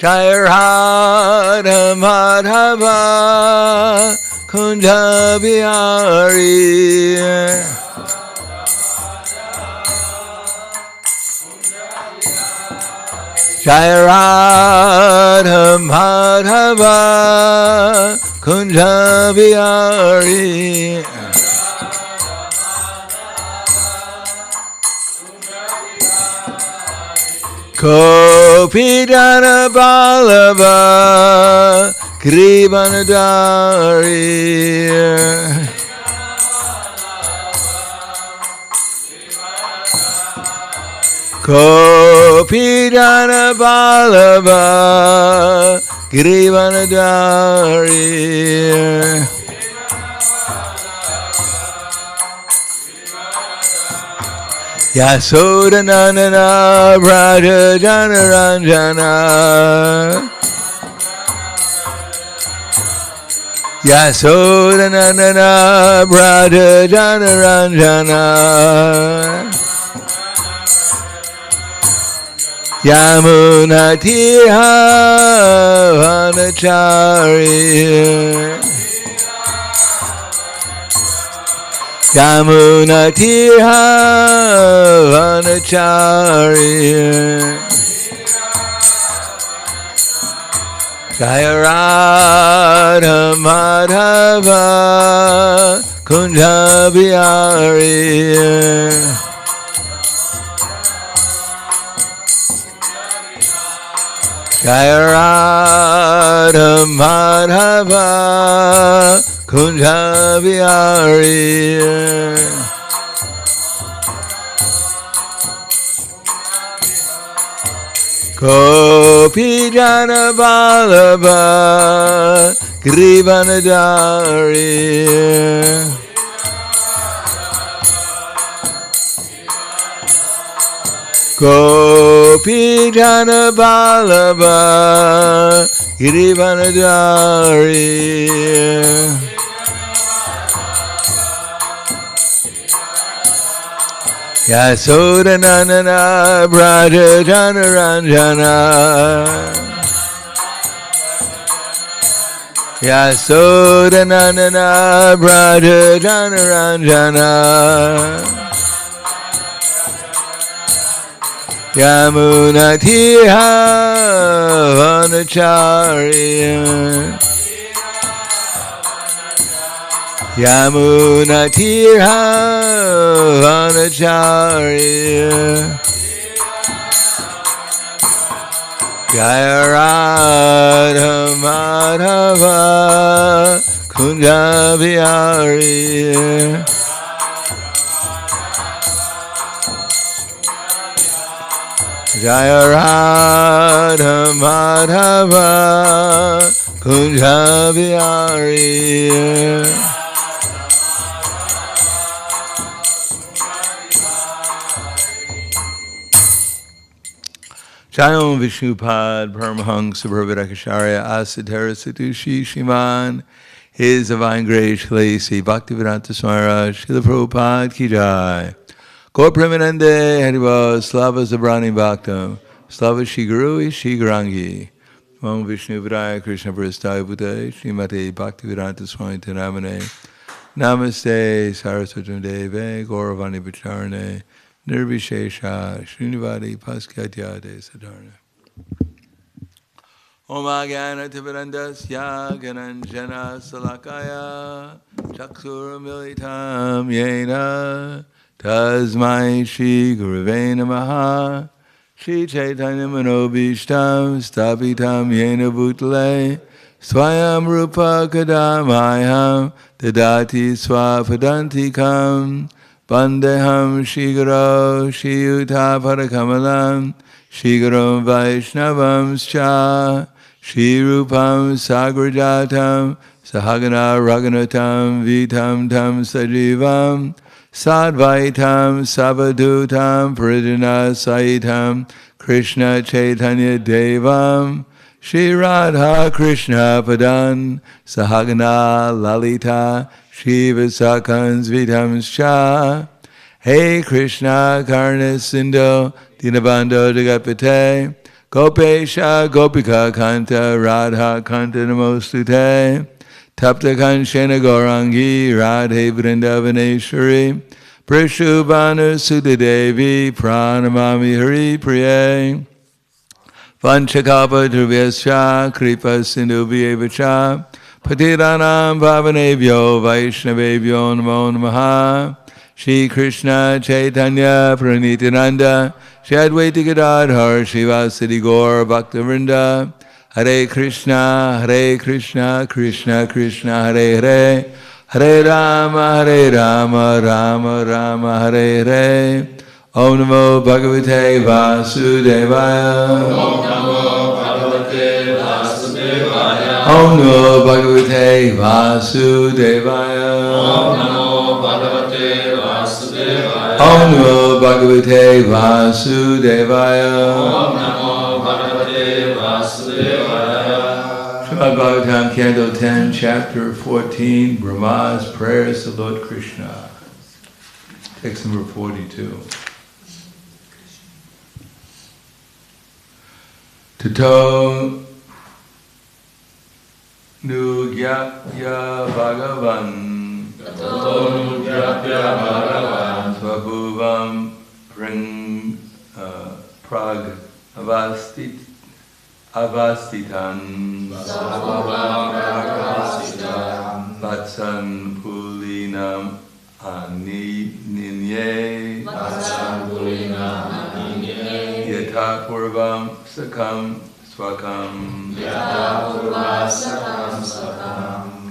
Jai Radha Madhava Kunja Bihari. Jai Radha Madhava Kunja Bihari. Gopi Jana Ballabha Krivanadari. Gopi Jana Ballabha Krivanadari. Yasodanandana Braja Jana Ranjana. Yasodanandana Braja Jana Ranjana. Yamuna Tiha Vanachari. Yamuna Tiha Vanachari. Jaya Radha Madhava Kunja Bihari. Jaya Radha Madhava Kunja Bihari. Gopi Jana Ballabha Krivanadari. Gopi Jana Ballabha Krivanadari. Yasodanandana Braja Jana Ranjana. Yasodanandana Braja Jana Ranjana. Yamuna Tiha Vanachari. Yamuna Tiha Vanachari. Jaya Radha Madhava Kunja Bihari. Jaya Radha Madhava Kunja Bihari. Jayam Vishnupad Paramahansa Prabhudakacharya Asadhara Satushi Shiman. His Divine Grace Sri Bhaktivedanta Swami Maharaj Srila Prabhupada Ki Jai. Gaur Premanande Hariva Slava Zabrani Bhaktam Slava Shri Guru Shri Garangi. Om Vishnu Vidaya Krishna Prasthaya Bhutaya Srimate Bhaktivedanta Swami Tanamane. Namaste Saraswati Deve Gauravani Vacharane Nirvishesha Srinivadi Paskatyade Sadharana. Om Agana Tivirandasya Gananjana Salakaya Chaksura Militam Yena Tasmai Shri Gurave Namaha Shri Chaitanya Manobishtam Stapitam Yena Bhutale Swayam Rupa Kadamayam Dadati Swapadantikam Bandeham Shigaro Shiyuta Parakamalam Shigaram Vaishnavam Scha Shri Rupam Sagrajatam Sahagana Raghunatam Vitam Tam Sajivam Sadvaitam Savadutam Parijana Saitam Krishna Chaitanya Devam Shri Radha Krishna Padan Sahagana Lalita Shiva Sakans Vitam Scha Hey Krishna Karna Sindho Dinabando Jagatpate Gopesha Gopika Kanta Radha Kanta Namostute Tapta Kanshena Gaurangi Radhe Vrindavaneshwari Prishubhanu Sudadevi Pranamami Hari Priye Vanchakapa Dhruvyascha Kripa Sindhu Vyevacha Patiranam Bhavanebhyo Vaishnavebhyo Namo Namaha Shri Krishna Chaitanya Pranityananda Shri Advaita Gadadhar Shivasadi Gaur Bhaktivinoda Hare Krishna Krishna Krishna Hare Hare Hare Rama Rama Rama Hare Hare Om Namo Bhagavate Vasudevaya Om Namo Bhagavate Vasudevaya Om Namo Bhagavate Vasudevaya Om Namo Bhagavate Vasudevaya Om Namo Bhagavate Vasudevaya Om Namo Bhagavate Vasudevaya Srimad Bhagavatam, Canto 10, Chapter 14, Brahma's Prayers to Lord Krishna. Text number 42. Tato Nugyapya Bhagavan Tato Nugyapya Bhagavan Svabhuvam Prag Avastitan Vatsan Pulinam Aninye Yata Purvam Sakam Swakam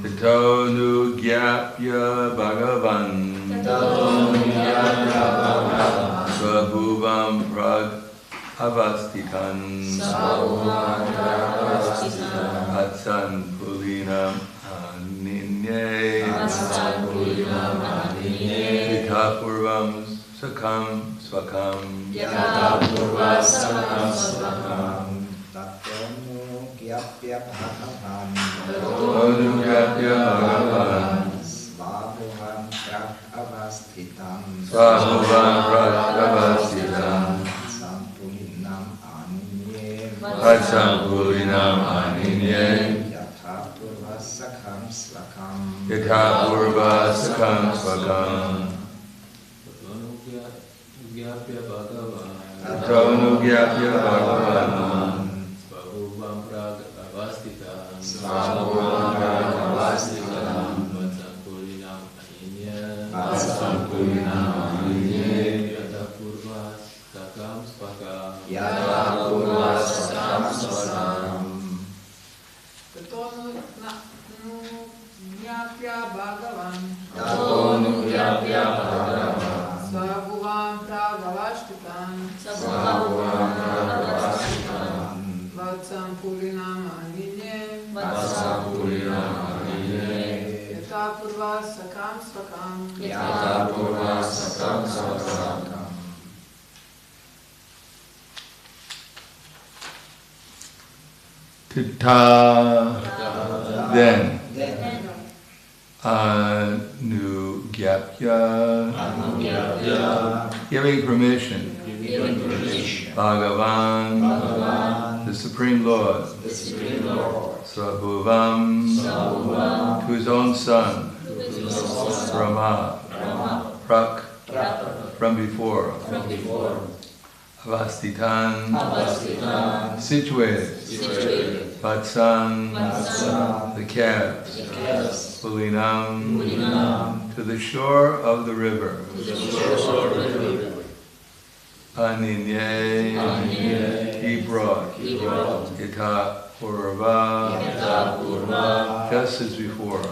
Tato Nugyapya Bhagavan Svabhuvam Prag Avastitan Vatsan Pulinam Aninye Yata Purvam Sakam Swakam Svabhuvam Pragavastitam Vatsan Pulinam Aninye Yatha Purva Sakam Swakam Tato Nugyapya Bhagavan Svabhuvam Pragavastitam Vatsan Pulinam Aninye Yatha Purva Sakam Swakam Tato Nugyapya Bhagavan Svabhuvam Pragavastitam Vatsan Pulinam Aninye Yatha Purva Sakam Swakam Tita then Anugyapya giving permission Bhagavan the Supreme Lord Svabhuvam to his own son Brahma Prak from before Avastitan situated Vatsan the calves Pulinam to the shore of the river Aninye he brought Yatha Purva just as before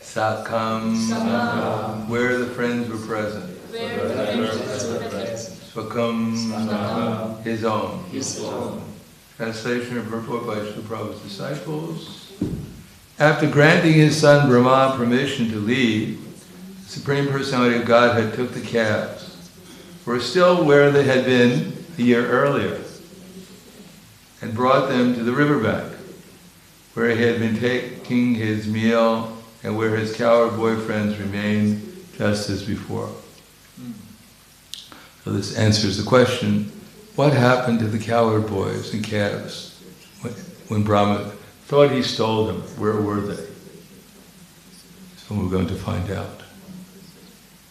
Sakam where the friends were present Swakam his own. Translation and purport by Srila Prabhupada's disciples. After granting his son Brahma permission to leave, the Supreme Personality of Godhead took the calves, who were still where they had been a year earlier, and brought them to the riverbank, where he had been taking his meal and where his cowherd boyfriends remained just as before. So this answers the question, what happened to the cowherd boys and calves when Brahma thought he stole them? Where were they? So we're going to find out.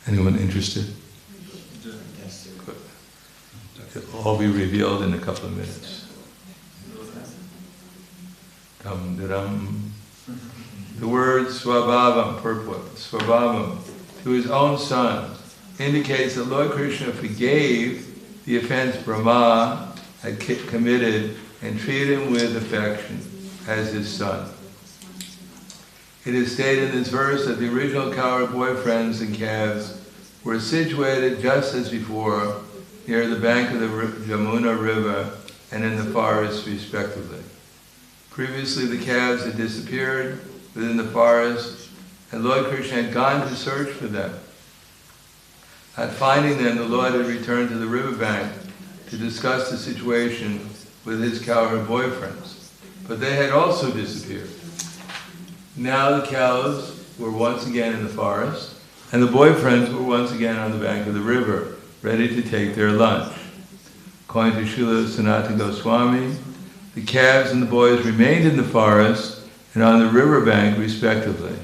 Anyone interested? Yes. Good. It'll all be revealed in a couple of minutes. Dum-da-dum. The word swabhavam, purport, swabhavam, to his own son, indicates that Lord Krishna forgave the offense Brahma had committed and treated him with affection as his son. It is stated in this verse that the original cowherd boyfriends and calves were situated just as before, near the bank of the Jamuna river and in the forest respectively. Previously the calves had disappeared within the forest, and Lord Krishna had gone to search for them. At finding them, the Lord had returned to the riverbank to discuss the situation with his cowherd boyfriends, but they had also disappeared. Now the cows were once again in the forest, and the boyfriends were once again on the bank of the river, ready to take their lunch. According to Srila Sanatana Goswami, the calves and the boys remained in the forest and on the riverbank respectively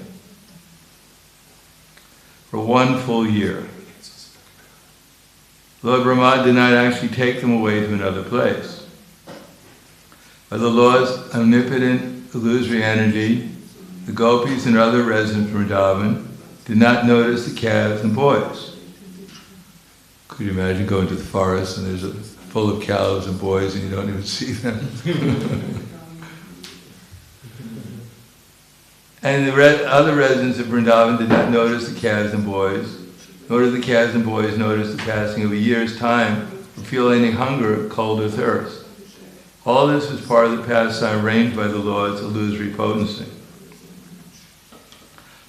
for 1 full year. Lord Brahma did not actually take them away to another place. By the Lord's omnipotent illusory energy, the gopis and other residents from Vrindavan did not notice the calves and boys. Could you imagine going to the forest and there's full of cows and boys and you don't even see them? And the other residents of Vrindavan did not notice the calves and boys, nor did the calves and boys notice the passing of a year's time or feel any hunger, cold, or thirst. All this was part of the pastime arranged by the Lord's illusory potency.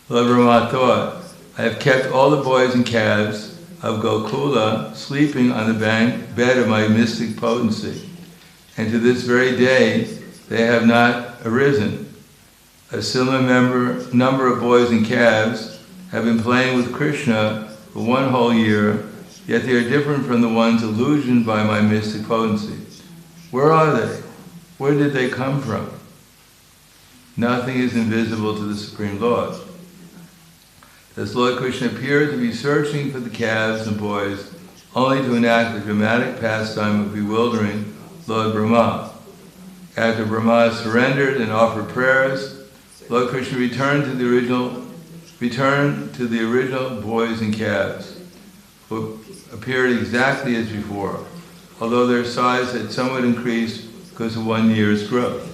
Lord Brahma thought, I have kept all the boys and calves of Gokula sleeping on the bed of my mystic potency, and to this very day they have not arisen. A similar number of boys and calves have been playing with Krishna for 1 whole year, yet they are different from the ones illusioned by my mystic potency. Where are they? Where did they come from? Nothing is invisible to the Supreme Lord. Thus Lord Krishna appeared to be searching for the calves and boys, only to enact the dramatic pastime of bewildering Lord Brahma. After Brahma surrendered and offered prayers, Lord Krishna returned to the original boys and calves, who appeared exactly as before, although their size had somewhat increased because of 1 year's growth.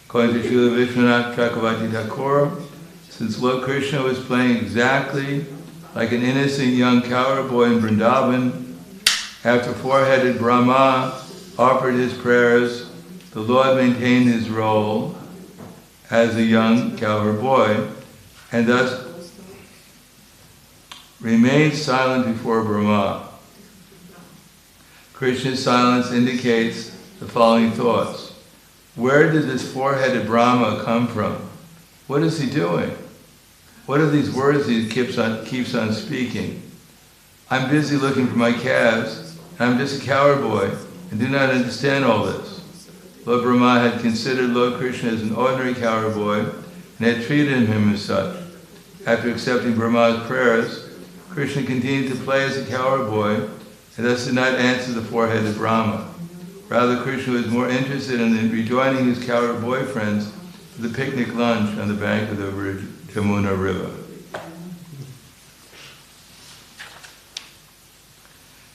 According to Srila Vishwanath Chakravarti Thakur, since Lord Krishna was playing exactly like an innocent young cowherd boy in Vrindavan, after four-headed Brahma offered his prayers, the Lord maintained his role as a young cowherd boy, and thus remained silent before Brahma. Krishna's silence indicates the following thoughts. Where did this four-headed Brahma come from? What is he doing? What are these words he keeps on speaking? I'm busy looking for my calves, and I'm just a cowherd boy, and do not understand all this. Lord Brahma had considered Lord Krishna as an ordinary cowherd boy, and had treated him as such. After accepting Brahma's prayers, Krishna continued to play as a cowherd boy, and thus did not answer the four-headed Brahma. Rather, Krishna was more interested in rejoining his cowherd boyfriends for the picnic lunch on the bank of the Jamuna river.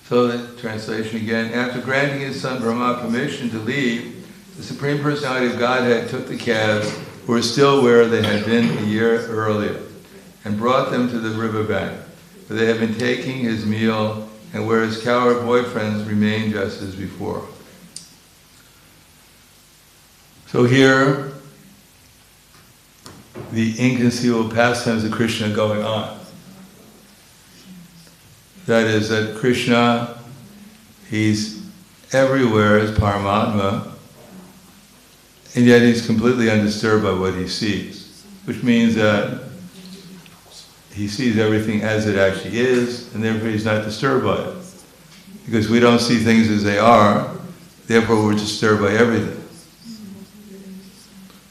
So the translation again. After granting his son Brahma permission to leave, the Supreme Personality of Godhead took the calves, who were still where they had been a year earlier, and brought them to the riverbank, where they had been taking his meal, and where his cowherd boyfriends remained just as before. So here, the inconceivable pastimes of Krishna going on. That is, that Krishna, he's everywhere as Paramatma, and yet he's completely undisturbed by what he sees, which means that he sees everything as it actually is, and therefore he's not disturbed by it. Because we don't see things as they are, therefore we're disturbed by everything.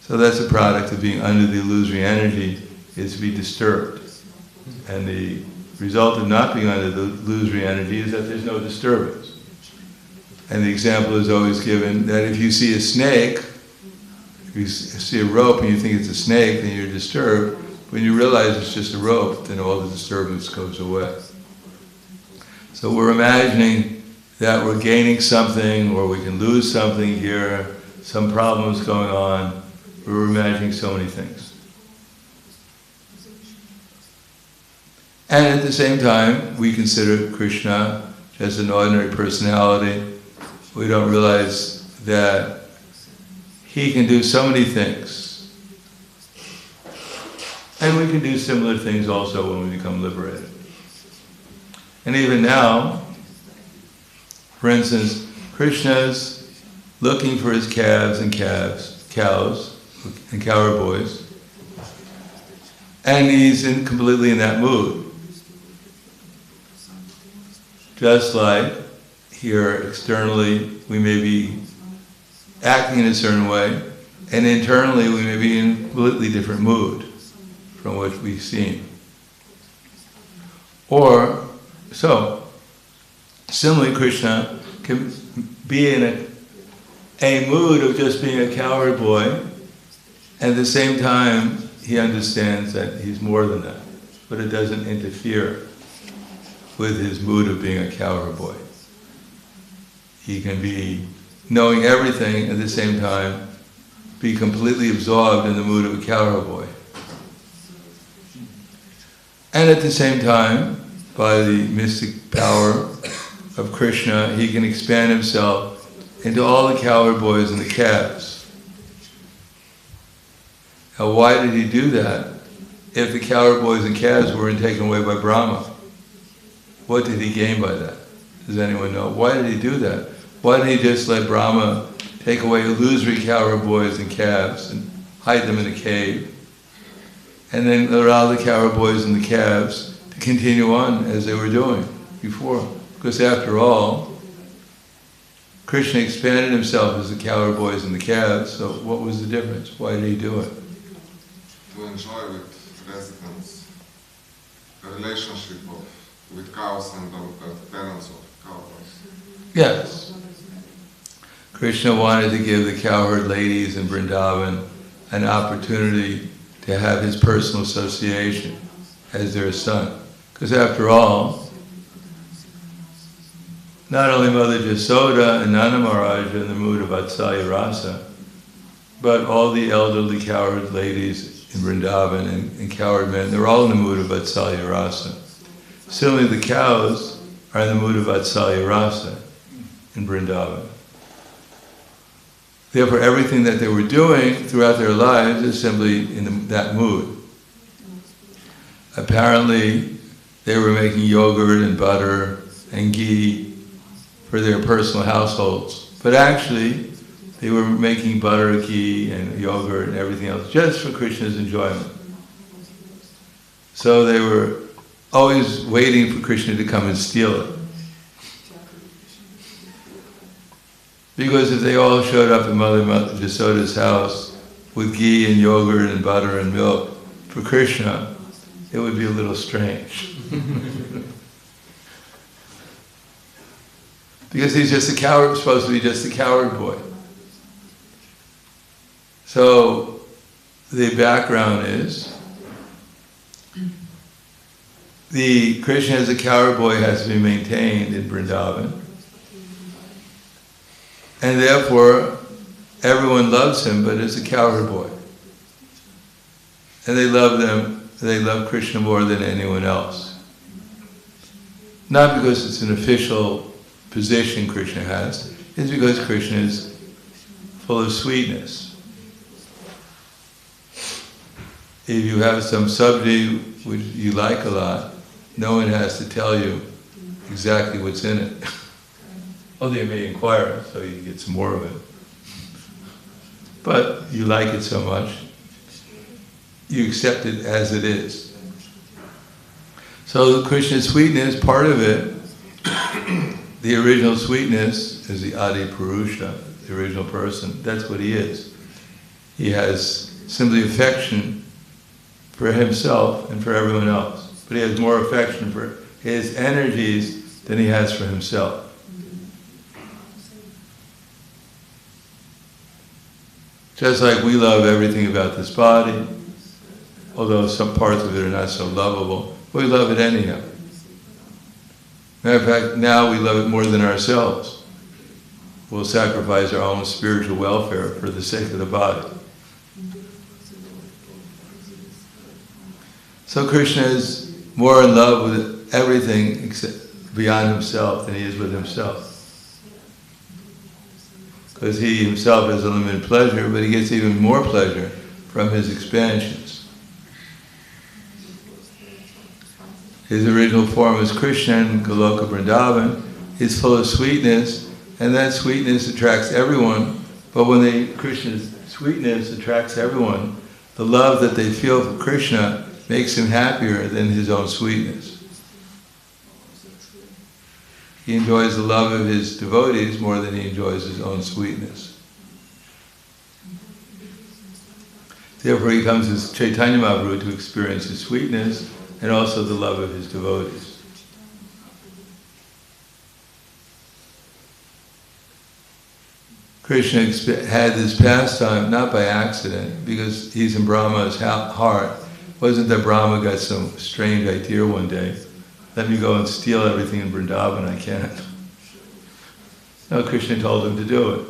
So that's a product of being under the illusory energy, is to be disturbed. And the result of not being under the illusory energy is that there's no disturbance. And the example is always given that if you see a snake, if you see a rope and you think it's a snake, then you're disturbed. When you realize it's just a rope, then all the disturbance goes away. So we're imagining that we're gaining something, or we can lose something here, some problems going on. We're imagining so many things. And at the same time, we consider Krishna as an ordinary personality. We don't realize that he can do so many things. And we can do similar things also when we become liberated. And even now, for instance, Krishna's looking for his cows and cowherd boys, and he's completely in that mood. Just like here externally we may be acting in a certain way, and internally we may be in a completely different mood from what we've seen. Or, so, similarly Krishna can be in a mood of just being a cowherd boy, and at the same time he understands that he's more than that, but it doesn't interfere with his mood of being a cowherd boy. He can be knowing everything, at the same time be completely absorbed in the mood of a cowherd boy. And at the same time, by the mystic power of Krishna, he can expand himself into all the cowherd boys and the calves. Now why did he do that if the cowherd boys and calves weren't taken away by Brahma? What did he gain by that? Does anyone know? Why did he do that? Why didn't he just let Brahma take away illusory cowherd boys and calves and hide them in a cave, and then allow the cowherd boys and the calves to continue on as they were doing before? Because after all, Krishna expanded himself as the cowherd boys and the calves, so what was the difference? Why did he do it? To enjoy with residents a relationship with cows and the parents of cowboys. Yes. Krishna wanted to give the cowherd ladies in Vrindavan an opportunity to have his personal association as their son. Because after all, not only Mother Jasoda and Nanda Maharaj are in the mood of Vatsalya Rasa, but all the elderly cowherd ladies in Vrindavan and cowherd men, they're all in the mood of Vatsalya Rasa. Similarly, the cows are in the mood of Vatsalya Rasa in Vrindavan. Therefore, everything that they were doing throughout their lives is simply in that mood. Apparently, they were making yogurt and butter and ghee for their personal households. But actually, they were making butter, ghee, and yogurt and everything else just for Krishna's enjoyment. So they were always waiting for Krishna to come and steal it. Because if they all showed up at Mother Jasoda's house with ghee and yogurt and butter and milk for Krishna, it would be a little strange. Because he's just a coward, supposed to be just a cowherd boy. So the background is, the Krishna as a cowherd boy has to be maintained in Vrindavan. And therefore, everyone loves him, but as a cowherd boy. And they love Krishna more than anyone else. Not because it's an official position Krishna has, it's because Krishna is full of sweetness. If you have some subject which you like a lot, no one has to tell you exactly what's in it. Although they may inquire, so you get some more of it. But you like it so much, you accept it as it is. So Krishna's sweetness, part of it the original sweetness is the Adi Purusha, the original person. That's what he is. He has simply affection for himself and for everyone else. But he has more affection for his energies than he has for himself. Just like we love everything about this body, although some parts of it are not so lovable, we love it anyhow. Matter of fact, now we love it more than ourselves. We'll sacrifice our own spiritual welfare for the sake of the body. So Krishna is more in love with everything except beyond himself than he is with himself. Because he himself has unlimited pleasure, but he gets even more pleasure from his expansions. His original form is Krishna in Goloka Vrindavan. He's full of sweetness, and that sweetness attracts everyone. But when Krishna's sweetness attracts everyone, the love that they feel for Krishna makes him happier than his own sweetness. He enjoys the love of his devotees more than he enjoys his own sweetness. Therefore he comes as Chaitanya Mahaprabhu to experience his sweetness and also the love of his devotees. Krishna had this pastime not by accident, because he's in Brahma's heart. It wasn't that Brahma got some strange idea one day, let me go and steal everything in Vrindavan, I can't. No, Krishna told him to do it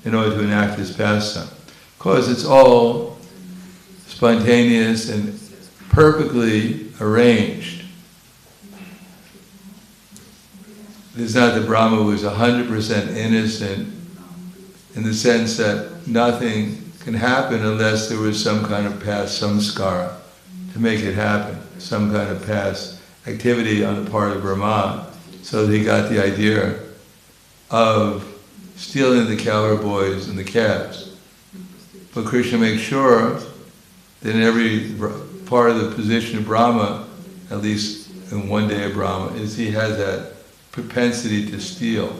in order to enact his pastime. Of course, it's all spontaneous and perfectly arranged. It's not that Brahma was 100% innocent in the sense that nothing can happen unless there was some kind of past samskara to make it happen, some kind of past activity on the part of Brahma, so that he got the idea of stealing the cowherd boys and the calves. But Krishna makes sure that in every part of the position of Brahma, at least in one day of Brahma, is he has that propensity to steal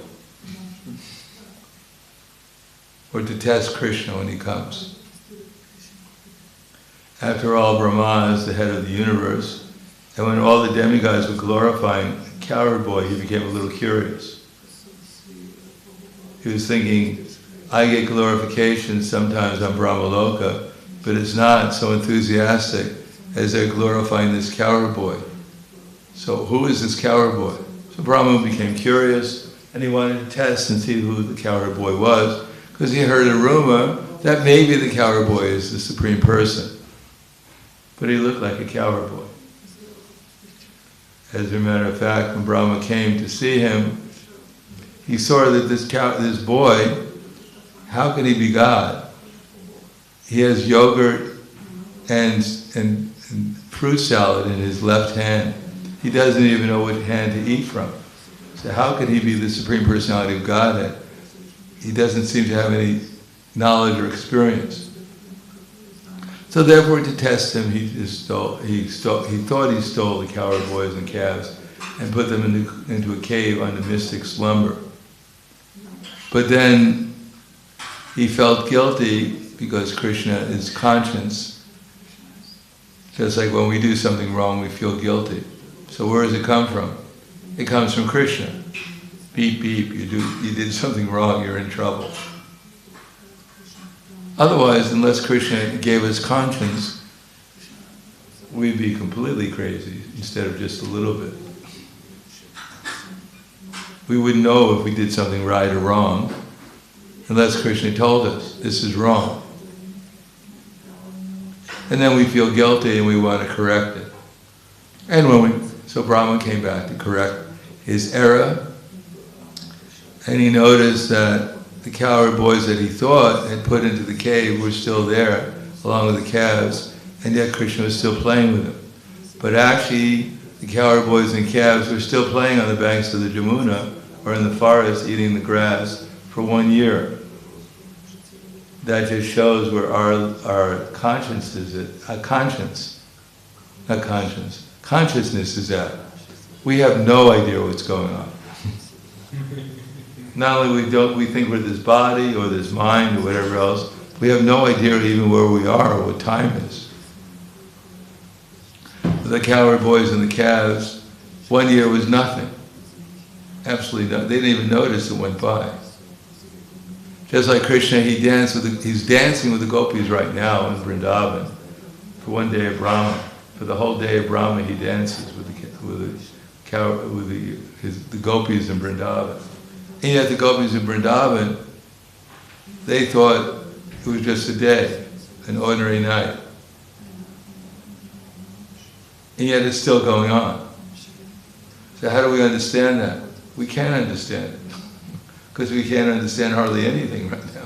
or to test Krishna when he comes. After all, Brahma is the head of the universe, and when all the demigods were glorifying cowherd boy, he became a little curious. He was thinking, I get glorification sometimes on Brahmaloka, but it's not so enthusiastic as they're glorifying this cowherd boy. So who is this cowherd boy? So Brahma became curious, and he wanted to test and see who the cowherd boy was, because he heard a rumor that maybe the cowherd boy is the supreme person. But he looked like a cowherd boy. As a matter of fact, when Brahma came to see him, he saw that this boy, how can he be God? He has yogurt and fruit salad in his left hand. He doesn't even know what hand to eat from. So how could he be the Supreme Personality of Godhead? He doesn't seem to have any knowledge or experience. So therefore, to test him, he thought he stole the cowherd boys and calves and put them into a cave under mystic slumber. But then he felt guilty because Krishna is conscience. Just like when we do something wrong, we feel guilty. So where does it come from? It comes from Krishna. Beep, beep, you did something wrong, you're in trouble. Otherwise, unless Krishna gave us conscience, we'd be completely crazy instead of just a little bit. We wouldn't know if we did something right or wrong unless Krishna told us, this is wrong. And then we feel guilty and we want to correct it. And so Brahma came back to correct his error, and he noticed that the cowherd boys that he thought had put into the cave were still there, along with the calves, and yet Krishna was still playing with them. But actually, the cowherd boys and calves were still playing on the banks of the Jamuna, or in the forest, eating the grass, for 1 year. That just shows where our conscience is at. Consciousness is at. We have no idea what's going on. Not only we think we're this body or this mind or whatever else, we have no idea even where we are or what time is. The cowherd boys and the calves, 1 year was nothing. Absolutely nothing. They didn't even notice it went by. Just like Krishna, he's dancing with the gopis right now in Vrindavan for 1 day of Brahma. For the whole day of Brahma, he dances with the gopis in Vrindavan. And yet the gopis in Vrindavan, they thought it was just a day, an ordinary night. And yet it's still going on. So how do we understand that? We can't understand it. Because we can't understand hardly anything right now.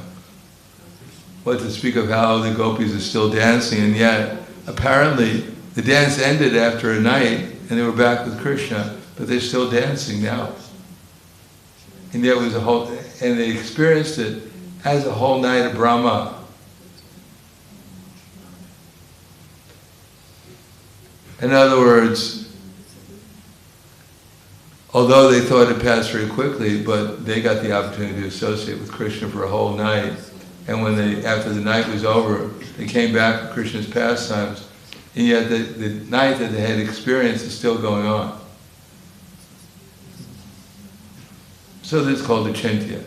What to speak of how the gopis are still dancing, and yet apparently the dance ended after a night and they were back with Krishna, but they're still dancing now. And yet it was and they experienced it as a whole night of Brahma. In other words, although they thought it passed very quickly, but they got the opportunity to associate with Krishna for a whole night. And when after the night was over, they came back to Krishna's pastimes, and yet the night that they had experienced is still going on. So that's called achintya.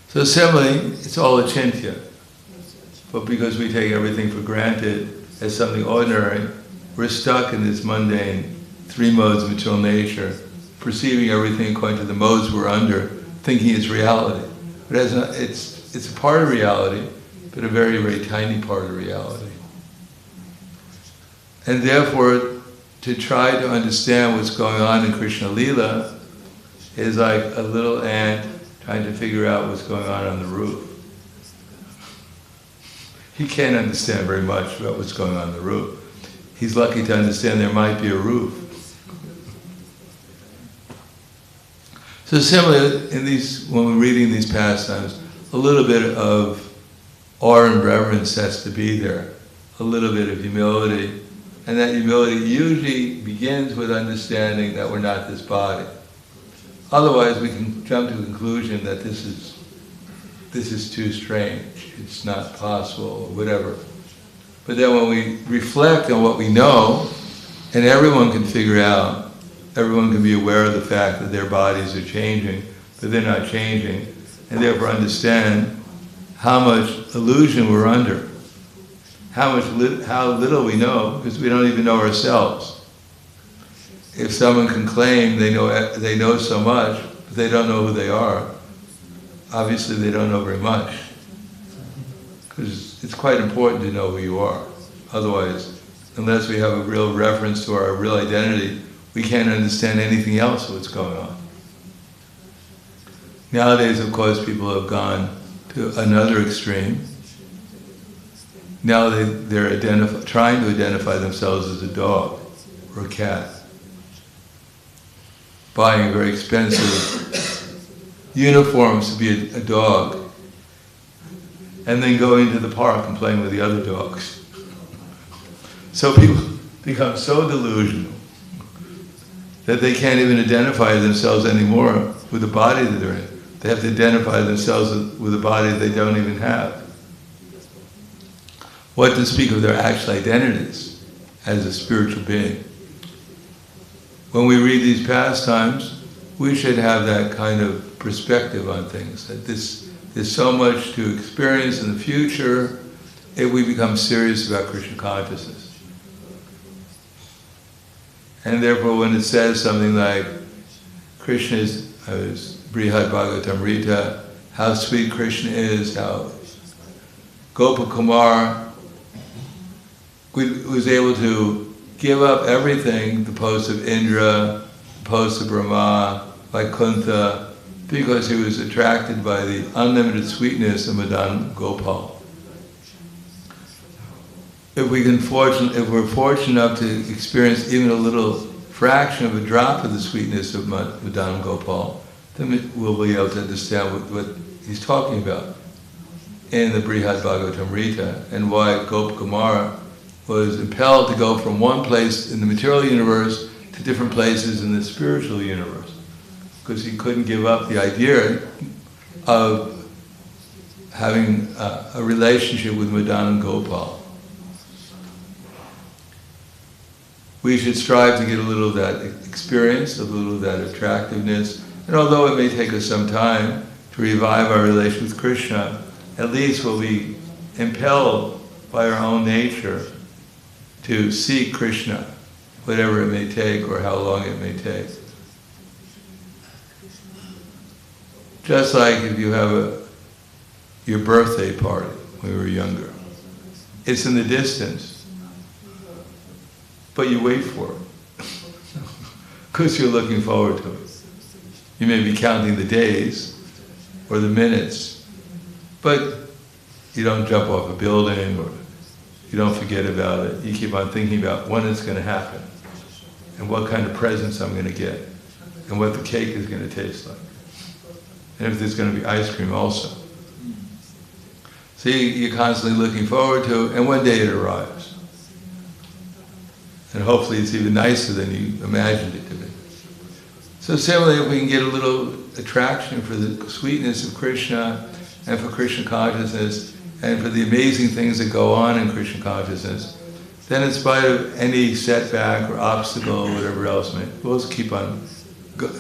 So similarly, it's all achintya. But because we take everything for granted as something ordinary, we're stuck in this mundane 3 modes of material nature, perceiving everything according to the modes we're under, thinking it's reality. But it's a part of reality, but a very, very tiny part of reality. And therefore, to try to understand what's going on in Krishna Lila is like a little ant trying to figure out what's going on the roof. He can't understand very much about what's going on the roof. He's lucky to understand there might be a roof. So similarly, when we're reading these pastimes, a little bit of awe and reverence has to be there, a little bit of humility, and that humility usually begins with understanding that we're not this body. Otherwise, we can jump to the conclusion that this is too strange, it's not possible, or whatever. But then when we reflect on what we know, and everyone can figure out, everyone can be aware of the fact that their bodies are changing, but they're not changing, and therefore understand how much illusion we're under, how little we know, because we don't even know ourselves. If someone can claim they know so much, but they don't know who they are, obviously they don't know very much. Because it's quite important to know who you are. Otherwise, unless we have a real reference to our real identity, we can't understand anything else what's going on. Nowadays, of course, people have gone to another extreme. Now they're trying to identify themselves as a dog or a cat, buying very expensive uniforms to be a dog, and then going to the park and playing with the other dogs. So people become so delusional that they can't even identify themselves anymore with the body that they're in. They have to identify themselves with a body they don't even have. What to speak of their actual identities as a spiritual being? When we read these pastimes, we should have that kind of perspective on things, that there's so much to experience in the future if we become serious about Krishna consciousness. And therefore when it says something like, Krishna is Brihad Bhagavatamrita, how sweet Krishna is, how Gopakumar was able to give up everything, the post of Indra, the post of Brahma, like Kuntha, because he was attracted by the unlimited sweetness of Madan Gopal. If we're fortunate enough to experience even a little fraction of a drop of the sweetness of Madan Gopal, then we'll be able to understand what he's talking about in the Brihad Bhagavatamrita, and why Gopakumara was impelled to go from one place in the material universe to different places in the spiritual universe, because he couldn't give up the idea of having a relationship with Madan and Gopal. We should strive to get a little of that experience, a little of that attractiveness, and although it may take us some time to revive our relation with Krishna, at least we'll be impelled by our own nature to seek Krishna, whatever it may take or how long it may take. Just like if you have your birthday party when we were younger. It's in the distance, but you wait for it because you're looking forward to it. You may be counting the days or the minutes, but you don't jump off a building or you don't forget about it. You keep on thinking about when it's going to happen and what kind of presents I'm going to get and what the cake is going to taste like. And if there's going to be ice cream also. So you're constantly looking forward to it, and one day it arrives. And hopefully it's even nicer than you imagined it to be. So similarly, if we can get a little attraction for the sweetness of Krishna and for Krishna consciousness and for the amazing things that go on in Krishna consciousness, then in spite of any setback or obstacle or whatever else, we'll just keep on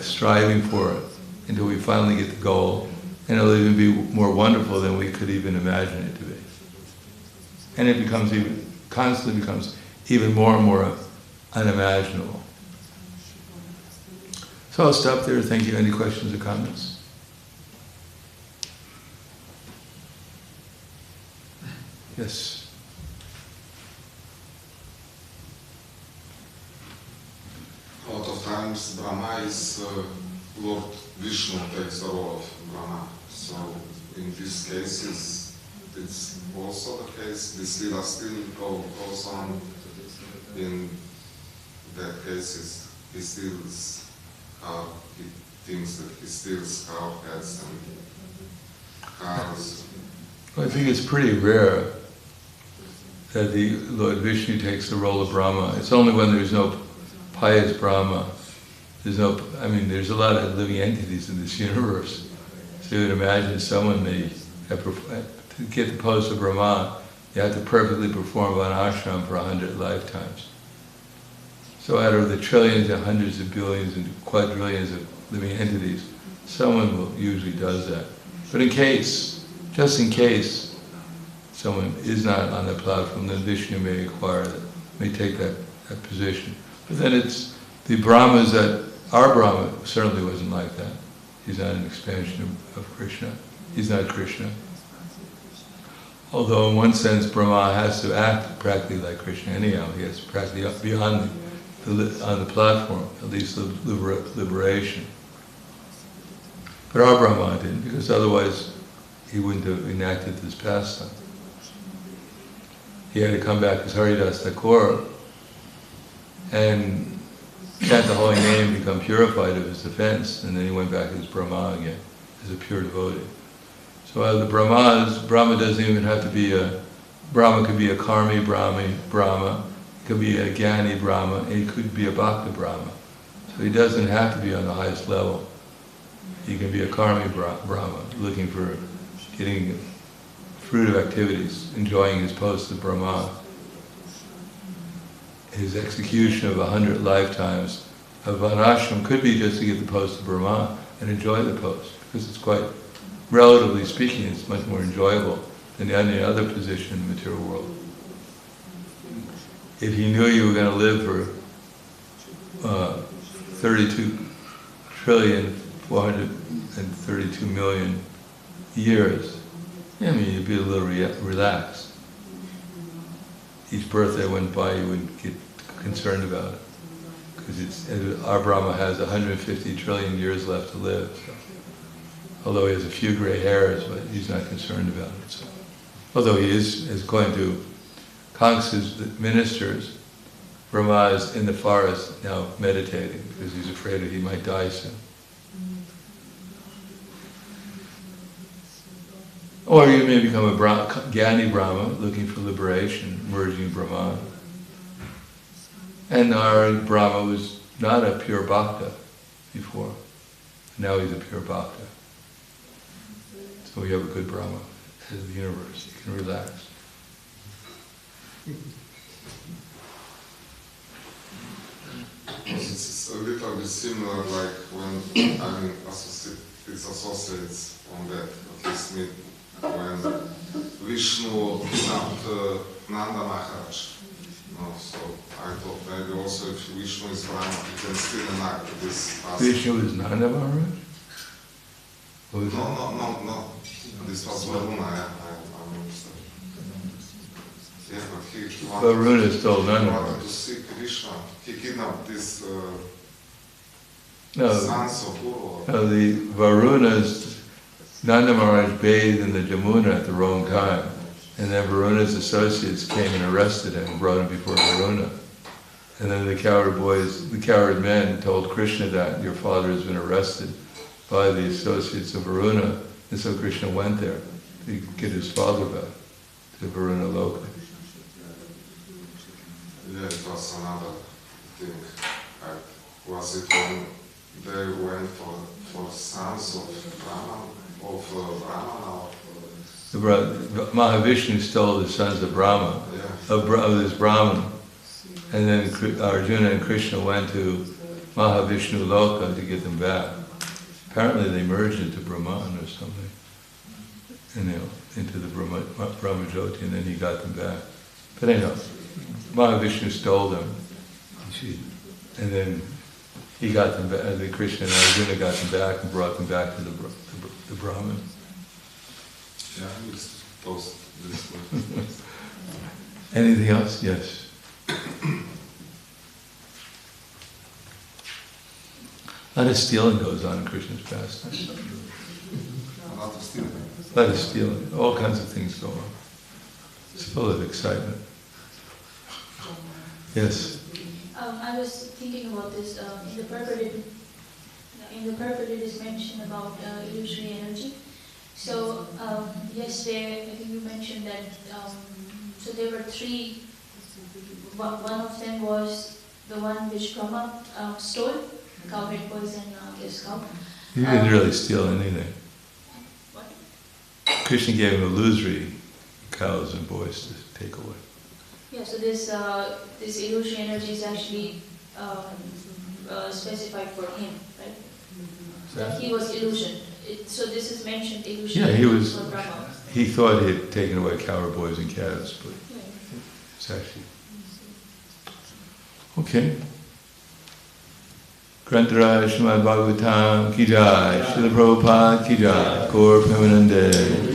striving for it until we finally get the goal, and it'll even be more wonderful than we could even imagine it to be. And it constantly becomes even more and more unimaginable. So I'll stop there. Thank you. Any questions or comments? Yes. A lot of times Brahma is Lord Vishnu takes the role of Brahma. So in these cases, it's also the case. This lila still goes on. In that case, he steals. He thinks that he steals cow heads and cows. Well, I think it's pretty rare that the Lord Vishnu takes the role of Brahma. It's only when there's no pious Brahma. There's a lot of living entities in this universe. So you would imagine someone may have, to get the post of Brahma, you have to perfectly perform an ashram for 100 lifetimes. So out of the trillions and hundreds of billions and quadrillions of living entities, someone usually does that. But just in case someone is not on the platform, then Vishnu may take that position. But then it's the Brahmas our Brahma certainly wasn't like that. He's not an expansion of Krishna. He's not Krishna. Although in one sense Brahma has to act practically like Krishna anyhow. He has to practically be on the platform, at least liberation. But our Brahma didn't, because otherwise he wouldn't have enacted this pastime. He had to come back as Haridas Thakur and chant the holy name, become purified of his offense, and then he went back as Brahma again, as a pure devotee. So the Brahma doesn't even have to be Brahma could be a Karmi Brahma, it could be a Jnani Brahma, and he could be a Bhakta Brahma. So he doesn't have to be on the highest level. He can be a Karmi Brahma, looking for getting fruit of activities, enjoying his post of Brahma. His execution of 100 lifetimes of an ashram could be just to get the post of Brahma and enjoy the post, because it's quite, relatively speaking, it's much more enjoyable than any other position in the material world. If you knew you were going to live for 32,432,000,000 years, you'd be a little relaxed. Each birthday went by, you wouldn't get concerned about it, because our Brahma has 150 trillion years left to live. So. Although he has a few gray hairs, but he's not concerned about it. So. Although he is going to Kamsa's ministers, Brahma is in the forest now meditating because he's afraid that he might die soon. Or you may become a Jnani Brahma, looking for liberation, merging Brahman. And our Brahma was not a pure bhakta before. Now he's a pure bhakta. So we have a good Brahma, head of the universe. You can relax. It's a little bit similar like when it's associates on that, at least me, when Vishnu kidnapped Nanda Maharaj. No, so I thought maybe also if Vishnu is Brahma, he can still enact this aspect. Vishnu is Nanda Maharaj? No. This was Varuna, I understand. Yeah, but he Varuna stole Nanda wanted Maharaj. to seek Krishna. He kidnapped this No, sons of Guru. no, the Varuna's, Nanda Maharaj bathed in the Jamuna at the wrong time. And then Varuna's associates came and arrested him and brought him before Varuna. And then the coward men told Krishna that your father has been arrested by the associates of Varuna. And so Krishna went there to get his father back to Varuna Loka. Yeah, it was another thing. Was it when they went for sons of Brahman, or Mahavishnu stole the sons of Brahma, yeah. of this Brahman. And then Arjuna and Krishna went to Mahavishnu Loka to get them back. Apparently they merged into Brahman or something, into the Brahmajyoti, and then he got them back. But anyhow, Mahavishnu stole them, and then he got them back, the Krishna and Arjuna got them back and brought them back to the Brahman. Yeah, it's post this way. Anything else? Yes. A lot of stealing goes on in Krishna's pastime. A lot of stealing. A lot of stealing. All kinds of things go on. It's full of excitement. Yes. I was thinking about this. In the purport it is mentioned about illusory energy. So yesterday, I think you mentioned that. So there were three. One of them was the one which Brahma stole, cowhead poison, cow. He didn't really steal anything. What? Krishna gave him illusory cows and boys to take away. Yeah. So this illusory energy is actually specified for him, right? That he was illusion. So this is mentioned illusion. Yeah, for Brahma. he thought he had taken away cow boys and calves, but it's actually... Okay. Grantaraj Srimad Bhagavatam Ki Jai, Srila Prabhupada Ki Jai, Gaur Premanande.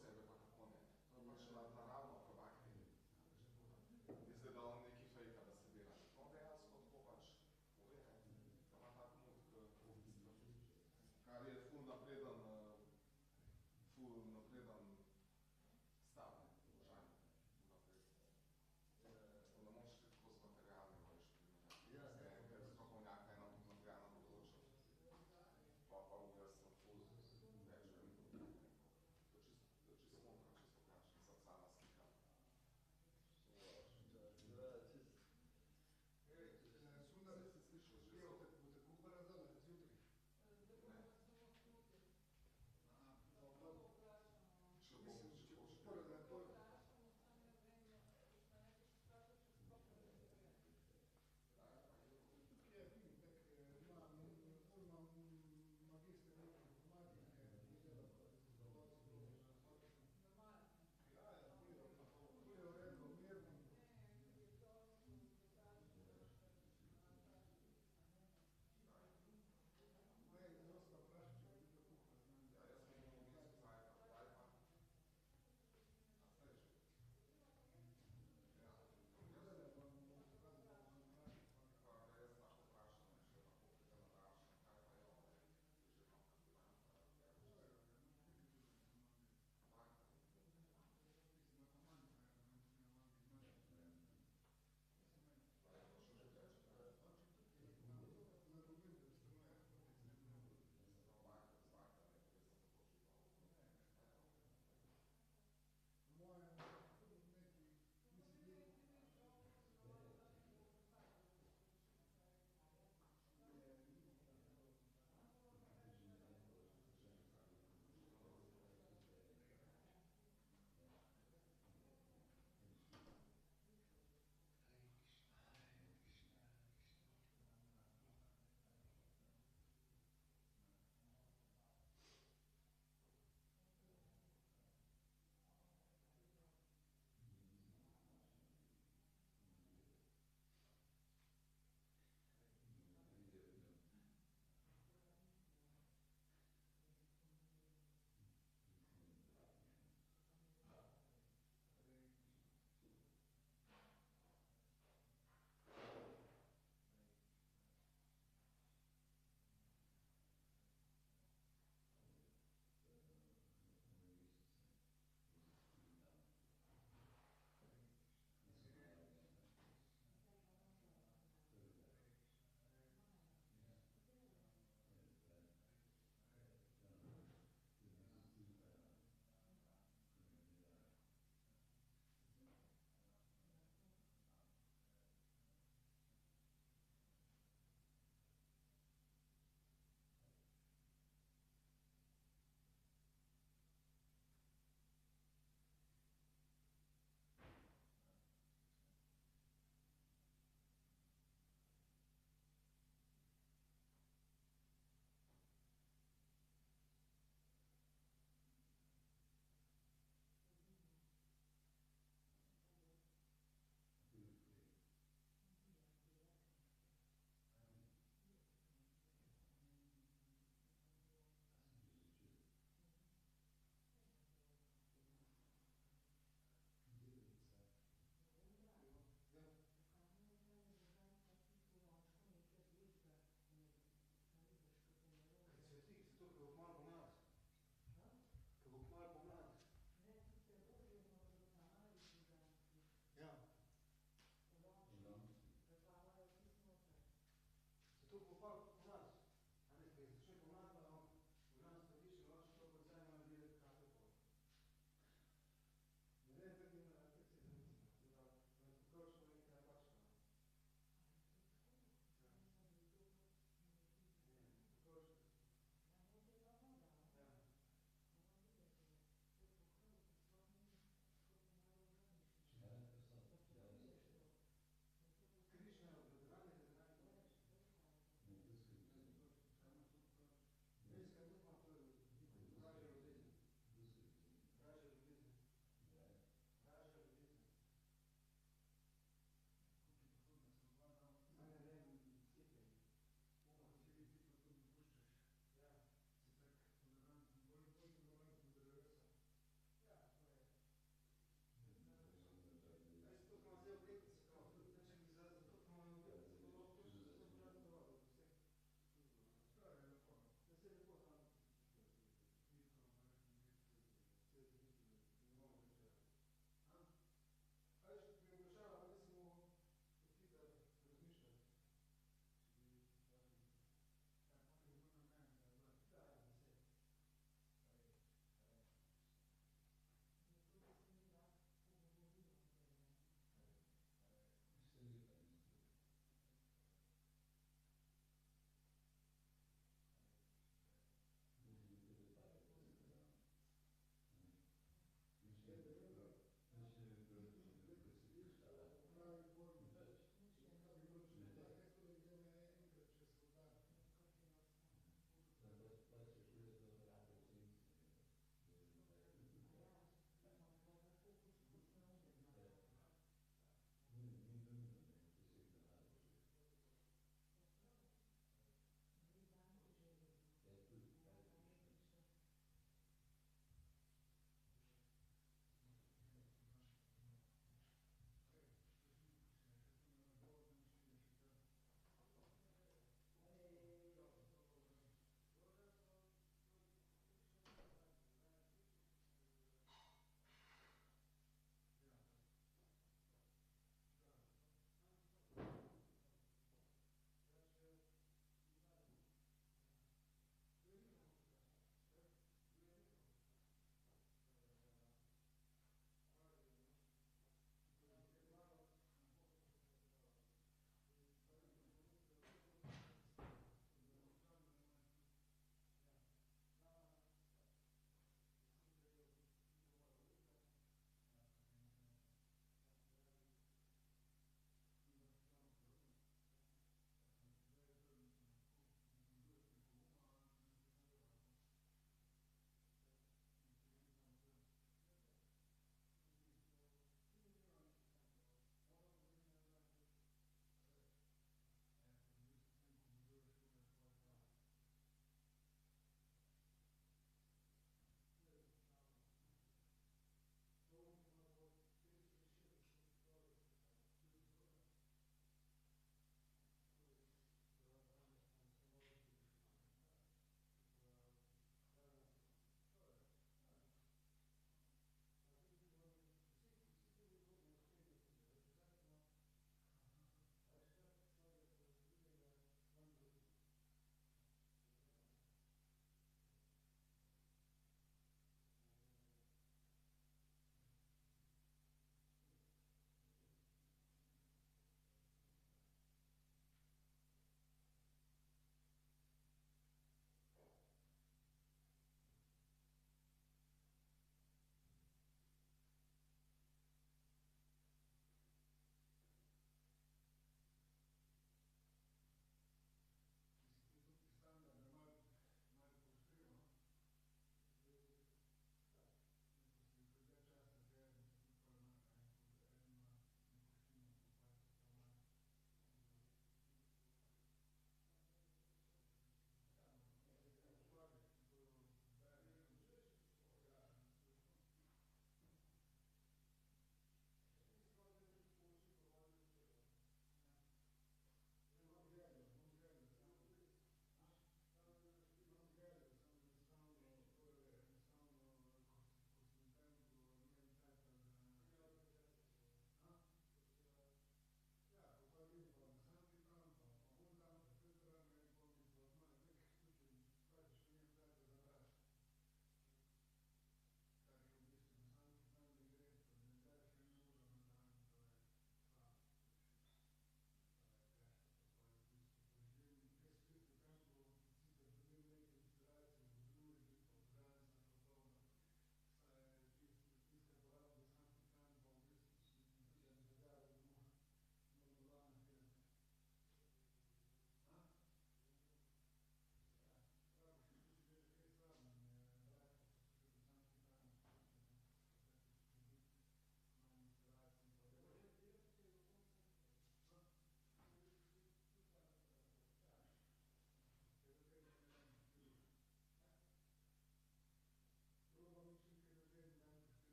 sebe, pa